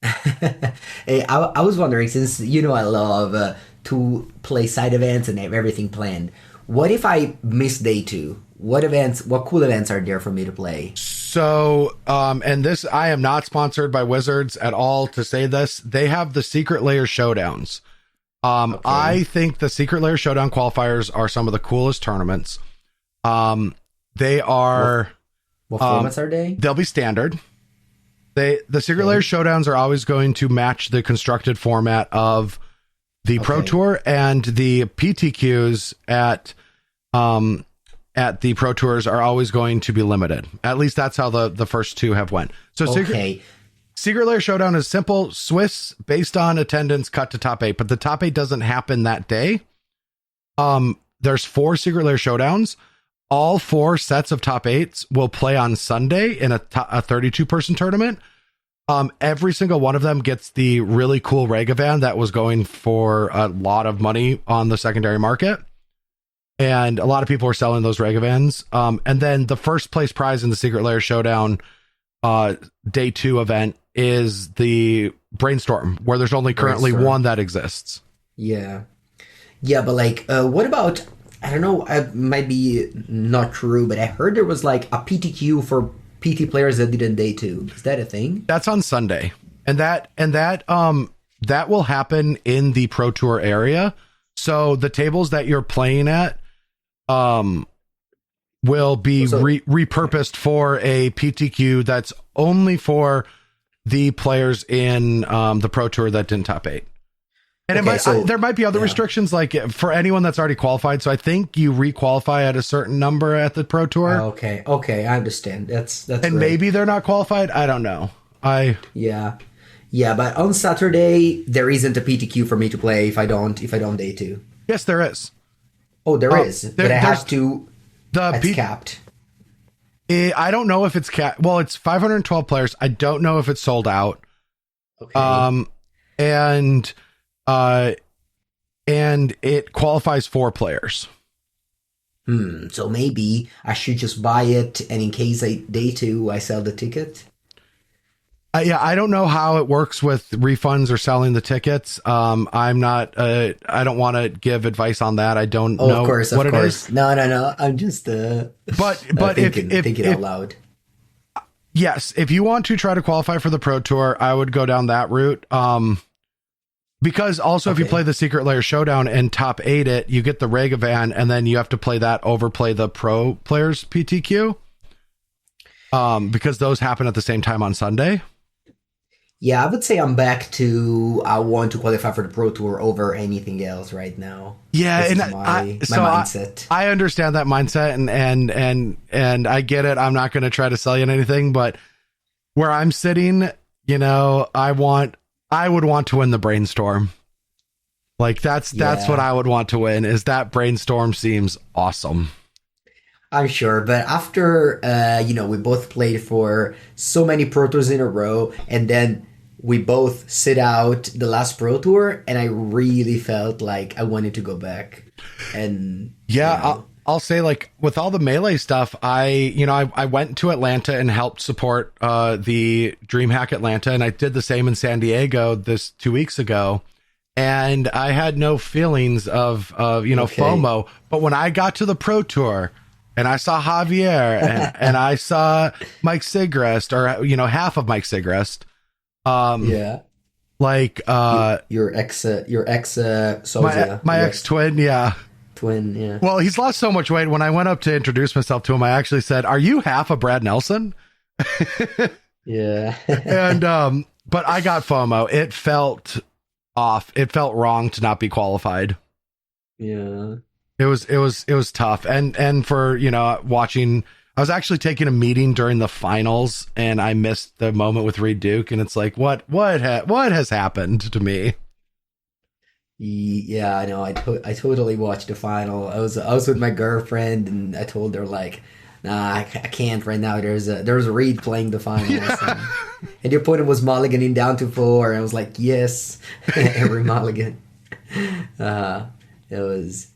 [SPEAKER 1] Hey, I was wondering, since I love to play side events and have everything planned. What if I miss day 2? What cool events are there for me to play?
[SPEAKER 2] So, and this, I am not sponsored by Wizards at all to say this. They have the Secret Layer Showdowns. I think the Secret Layer Showdown qualifiers are some of the coolest tournaments. They are...
[SPEAKER 1] What formats are they?
[SPEAKER 2] They'll be standard. The Secret Layer Showdowns are always going to match the constructed format of the Pro Tour, and the PTQs at the Pro Tours are always going to be limited. At least that's how the first 2 have went. So Secret Layer Showdown is simple, Swiss, based on attendance, cut to top 8, but the top 8 doesn't happen that day. There's 4 Secret Layer Showdowns. All 4 sets of top 8s will play on Sunday in a 32-person tournament. Every single one of them gets the really cool Ragavan that was going for a lot of money on the secondary market. And a lot of people are selling those Ragavans. And then the first place prize in the Secret Layer Showdown day 2 event is the Brainstorm, where there's only currently one that exists.
[SPEAKER 1] Yeah. Yeah, but what about, I don't know, it might be not true, but I heard there was a PTQ for PT players that did in day 2. Is that a thing?
[SPEAKER 2] That's on Sunday. that will happen in the Pro Tour area. So the tables that you're playing at will be repurposed for a PTQ that's only for the players in the Pro Tour that didn't top 8. And there might be other restrictions, like for anyone that's already qualified. So I think you requalify at a certain number at the Pro Tour.
[SPEAKER 1] Okay, I understand. That's
[SPEAKER 2] and
[SPEAKER 1] great.
[SPEAKER 2] Maybe they're not qualified. I don't know.
[SPEAKER 1] Yeah, but on Saturday there isn't a PTQ for me to play if I don't day 2.
[SPEAKER 2] Yes, there is.
[SPEAKER 1] Oh, there is. But I have to. It's capped.
[SPEAKER 2] I don't know if it's capped. Well, it's 512 players. I don't know if it's sold out.
[SPEAKER 1] Okay.
[SPEAKER 2] And it qualifies 4 players.
[SPEAKER 1] So maybe I should just buy it, and in case day 2 I sell the ticket.
[SPEAKER 2] I don't know how it works with refunds or selling the tickets. I'm not. I don't want to give advice on that. I don't know
[SPEAKER 1] of course.
[SPEAKER 2] It is.
[SPEAKER 1] No. I'm just.
[SPEAKER 2] But
[SPEAKER 1] thinking out loud.
[SPEAKER 2] Yes, if you want to try to qualify for the Pro Tour, I would go down that route. Because also if you play the Secret Lair Showdown and top 8 it, you get the Regavan, and then you have to play that overplay the Pro Players PTQ. Because those happen at the same time on Sunday.
[SPEAKER 1] Yeah, I would say I'm back to I want to qualify for the Pro Tour over anything else right now.
[SPEAKER 2] Yeah,
[SPEAKER 1] this
[SPEAKER 2] and
[SPEAKER 1] is my mindset.
[SPEAKER 2] I understand that mindset, and I get it. I'm not going to try to sell you anything, but where I'm sitting, I would want to win the Brainstorm. Like that's what I would want to win. Is that Brainstorm seems awesome.
[SPEAKER 1] I'm sure, but after we both played for so many Pro Tours in a row, and then we both sit out the last Pro Tour, and I really felt like I wanted to go back. And
[SPEAKER 2] I'll say, like, with all the Melee stuff, I went to Atlanta and helped support the DreamHack Atlanta, and I did the same in San Diego 2 weeks ago. And I had no feelings of FOMO, but when I got to the Pro Tour and I saw Javier and I saw Mike Sigrist, or half of Mike Sigrist, like
[SPEAKER 1] your ex Sophia,
[SPEAKER 2] my ex twin, yeah. Well, he's lost so much weight. When I went up to introduce myself to him, I actually said, "Are you half of Brad Nelson?"
[SPEAKER 1] Yeah.
[SPEAKER 2] And but I got FOMO. It felt off. It felt wrong to not be qualified.
[SPEAKER 1] Yeah.
[SPEAKER 2] It was tough. And for, watching, I was actually taking a meeting during the finals, and I missed the moment with Reed Duke, and it's like, what has happened to me?
[SPEAKER 1] Yeah, I know. I totally watched the final. I was with my girlfriend, and I told her, like, nah, I can't right now. There's a Reed playing the finals, yeah. and your opponent was mulliganing down to 4, and I was like, yes, every mulligan. It was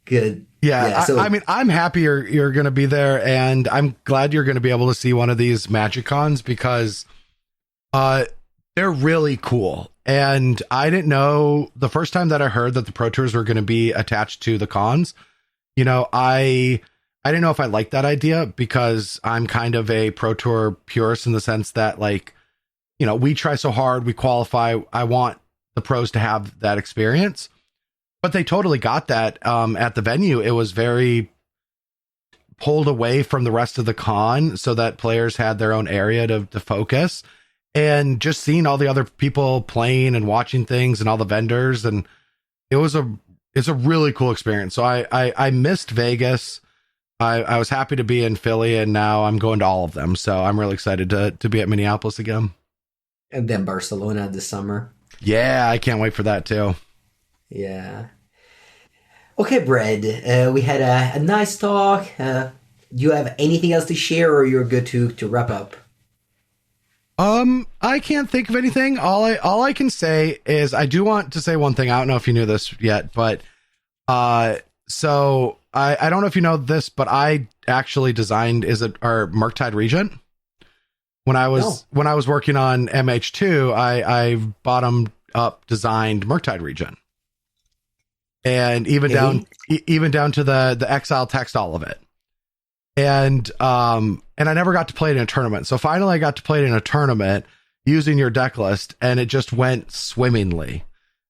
[SPEAKER 1] good.
[SPEAKER 2] Yeah, so, I'm happy you're going to be there, and I'm glad you're going to be able to see one of these Magic Cons, because they're really cool. And I didn't know, the first time that I heard that the Pro Tours were going to be attached to the cons, I didn't know if I liked that idea, because I'm kind of a Pro Tour purist in the sense that, like, we try so hard, we qualify. I want the pros to have that experience. But they totally got that at the venue. It was very pulled away from the rest of the con so that players had their own area to focus. And just seeing all the other people playing and watching things and all the vendors, and it's a really cool experience. So I missed Vegas. I was happy to be in Philly, and now I'm going to all of them. So I'm really excited to be at Minneapolis again.
[SPEAKER 1] And then Barcelona this summer.
[SPEAKER 2] Yeah, I can't wait for that too.
[SPEAKER 1] Yeah. Okay, Brad, we had a nice talk. Do you have anything else to share, or you're good to wrap up?
[SPEAKER 2] I can't think of anything. All I can say is I do want to say one thing. I don't know if you knew this yet, but so I don't know if you know this, but I actually designed our Murktide Regent. When I was working on MH2, I bottomed up designed Murktide Regent. And even down to the exile text, all of it. And I never got to play it in a tournament. So finally I got to play it in a tournament, using your deck list, and it just went swimmingly.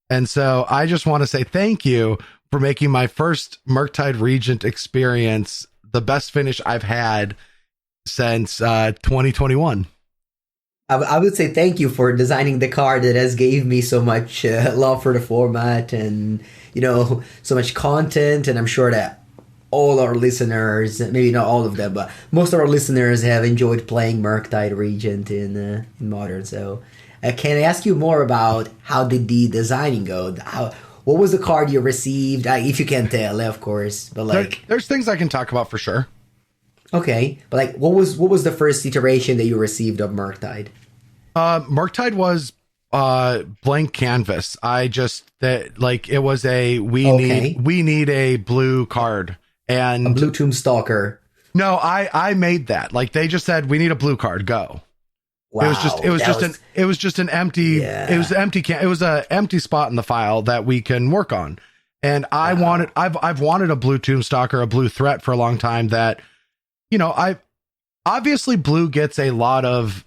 [SPEAKER 2] And so I just want to say thank you for making my first Murktide Regent experience the best finish I've had since 2021.
[SPEAKER 1] I would say thank you for designing the card that has gave me so much love for the format and, so much content. And I'm sure that all our listeners, maybe not all of them, but most of our listeners have enjoyed playing Murktide Regent in Modern. So can I ask you more about how did the designing go? What was the card you received? If you can tell, of course. But
[SPEAKER 2] there's things I can talk about for sure.
[SPEAKER 1] Okay, but what was the first iteration that you received of Murktide?
[SPEAKER 2] Murktide was blank canvas. It was we need a blue card and
[SPEAKER 1] a blue Tomb Stalker.
[SPEAKER 2] No, I made that. Like they just said we need a blue card. Go.
[SPEAKER 1] Wow,
[SPEAKER 2] it was just an empty.
[SPEAKER 1] Yeah.
[SPEAKER 2] It was empty. It was an empty spot in the file that we can work on. And I've wanted a blue Tomb Stalker, a blue threat for a long time. That obviously blue gets a lot of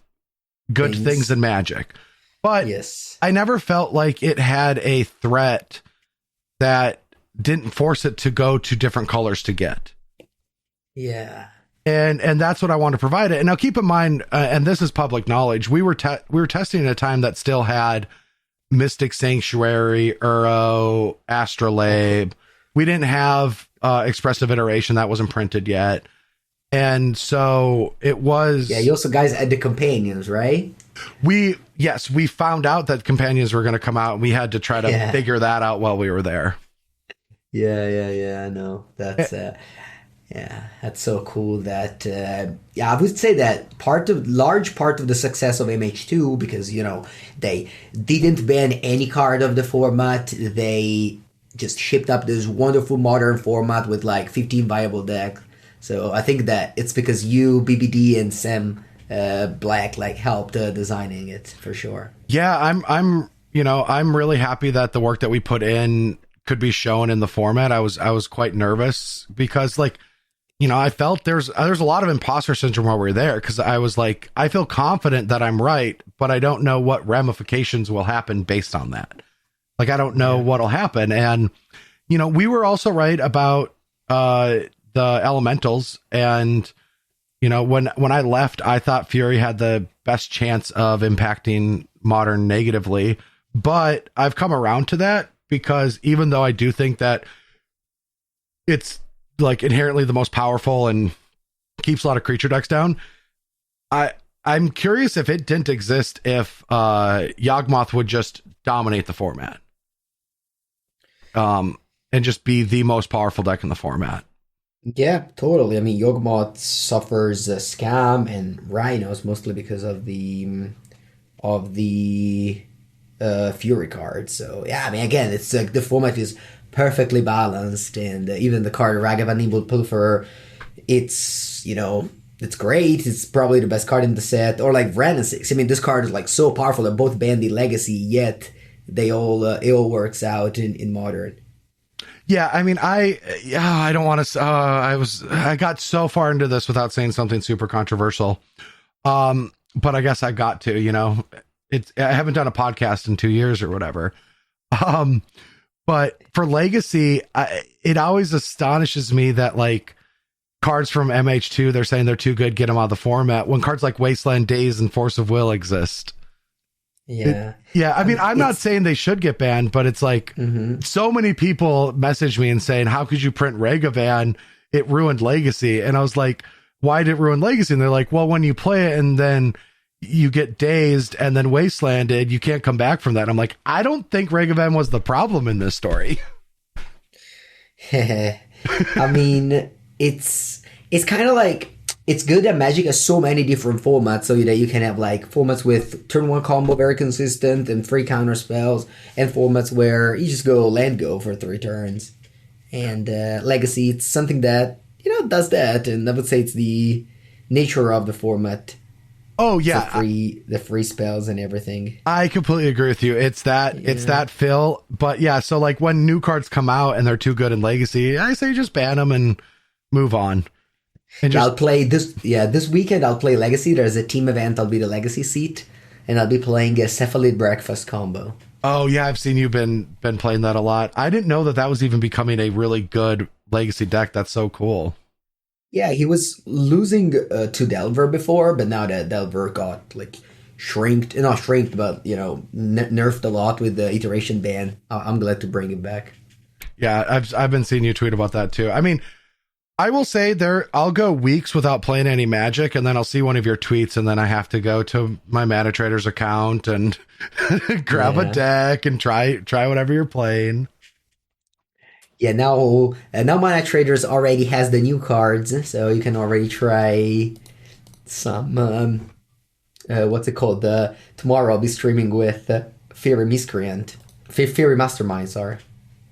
[SPEAKER 2] good things in Magic, but
[SPEAKER 1] yes,
[SPEAKER 2] I never felt like it had a threat that didn't force it to go to different colors to get.
[SPEAKER 1] Yeah.
[SPEAKER 2] And that's what I want to provide it. And now keep in mind, and this is public knowledge, we were testing at a time that still had Mystic Sanctuary, Uro, Astrolabe. We didn't have Expressive Iteration, that wasn't printed yet. And so it was...
[SPEAKER 1] Yeah, you also guys had the Companions, right?
[SPEAKER 2] We found out that Companions were going to come out, and we had to try to figure that out while we were there.
[SPEAKER 1] Yeah, I know. That's... that's so cool that, I would say that large part of the success of MH2, because, they didn't ban any card of the format. They just shipped up this wonderful modern format with like 15 viable decks. So I think that it's because you, BBD, and Sam Black helped designing it for sure.
[SPEAKER 2] Yeah, I'm really happy that the work that we put in could be shown in the format. I was quite nervous because I felt there's a lot of imposter syndrome while we were there, because I was like, I feel confident that I'm right, but I don't know what ramifications will happen based on that. Like, I don't know what'll happen. And, we were also right about the elementals. And, when I left, I thought Fury had the best chance of impacting Modern negatively, but I've come around to that, because even though I do think that it's inherently the most powerful and keeps a lot of creature decks down, I'm curious if it didn't exist, if Yawgmoth would just dominate the format, and just be the most powerful deck in the format.
[SPEAKER 1] Yeah, totally. I mean, Yawgmoth suffers scam and Rhinos mostly because of the Fury card. So yeah, I mean, again, it's the format is perfectly balanced, and even the card Ragavan Evil Pilfer, it's it's great. It's probably the best card in the set. Or like Wrenn and 6. I mean, this card is so powerful that both ban the Legacy, yet it all works out in Modern.
[SPEAKER 2] Yeah, I mean, I don't want to. I got so far into this without saying something super controversial, but I guess I got to. I haven't done a podcast in 2 years or whatever. But for Legacy, it always astonishes me that cards from MH2, they're saying they're too good, get them out of the format, when cards like Wasteland Daze and Force of Will exist.
[SPEAKER 1] Yeah.
[SPEAKER 2] I mean, I'm not saying they should get banned, but it's so many people message me and saying, how could you print Ragavan? It ruined Legacy. And I was like, why did it ruin Legacy? And they're like, well, when you play it and then you get dazed and then wastelanded, you can't come back from that. I'm like, I don't think Ragavan was the problem in this story.
[SPEAKER 1] I mean, it's kind of it's good that Magic has so many different formats, so that you can have formats with turn one combo very consistent and free counter spells, and formats where you just go for 3 turns. And Legacy, it's something that does that, and I would say it's the nature of the format.
[SPEAKER 2] Oh yeah,
[SPEAKER 1] the free spells and everything.
[SPEAKER 2] I completely agree with you. It's that fill. But yeah, so when new cards come out and they're too good in Legacy, I say just ban them and move on. And
[SPEAKER 1] I'll play this weekend. I'll play Legacy. There's a team event. I'll be the Legacy seat. and I'll be playing a Cephalid Breakfast combo.
[SPEAKER 2] Oh yeah, I've seen you been playing that a lot. I didn't know that was even becoming a really good legacy deck. That's so cool.
[SPEAKER 1] Yeah, he was losing to Delver before, but now that Delver got like not shrinked, but nerfed a lot with the iteration ban. I'm glad to bring it back.
[SPEAKER 2] Yeah, I've been seeing you tweet about that too. I mean, I will say I'll go weeks without playing any Magic, and then I'll see one of your tweets, and then I have to go to my Mana Traders account and grab a deck and try whatever you're playing.
[SPEAKER 1] Yeah, now Mana Traders already has the new cards, so you can already try some. What's it called? Tomorrow I'll be streaming with Fairy Miscreant, Fairy Mastermind. Sorry.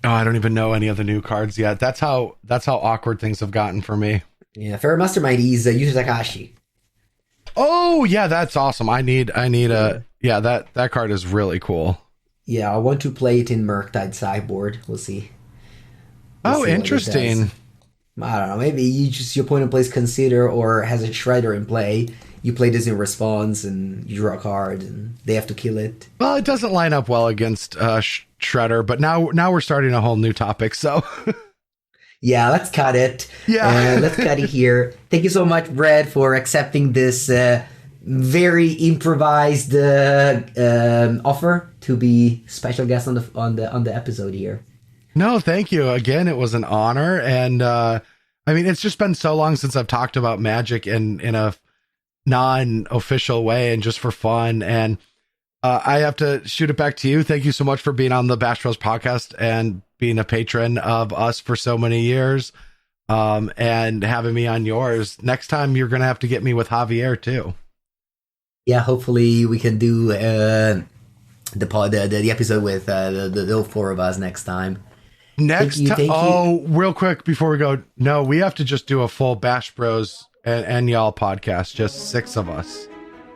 [SPEAKER 2] Oh, I don't even know any of the new cards yet. That's how awkward things have gotten for me.
[SPEAKER 1] Yeah, Fairy Mastermind is Yuta Takahashi.
[SPEAKER 2] Oh yeah, that's awesome. I need that card is really cool.
[SPEAKER 1] Yeah, I want to play it in Murktide Sideboard. We'll see.
[SPEAKER 2] Oh, interesting.
[SPEAKER 1] I don't know. Maybe your opponent plays Consider or has a Shredder in play. You play this in response, and you draw a card, and they have to kill it.
[SPEAKER 2] Well, it doesn't line up well against Shredder, but now we're starting a whole new topic. So,
[SPEAKER 1] yeah, let's cut it.
[SPEAKER 2] Yeah,
[SPEAKER 1] let's cut it here. Thank you so much, Brad, for accepting this very improvised offer to be special guest on the episode here.
[SPEAKER 2] No, thank you again. It was an honor, and I mean, it's just been so long since I've talked about Magic in a non-official way and just for fun. And I have to shoot it back to you. Thank you so much for being on the Bash Bros podcast and being a patron of us for so many years, and having me on yours. Next time you're gonna have to get me with Javier too.
[SPEAKER 1] Yeah, hopefully we can do the episode with the four of us next time.
[SPEAKER 2] Next time. Oh, real quick before we go, no, we have to just do a full Bash Bros and y'all podcast, just 6 of us.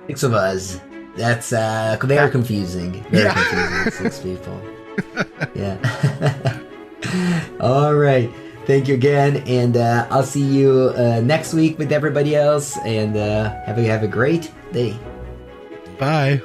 [SPEAKER 1] 6 of us. That's very confusing. Very confusing. 6 people. Yeah. All right. Thank you again, and I'll see you next week with everybody else. And have a great day.
[SPEAKER 2] Bye.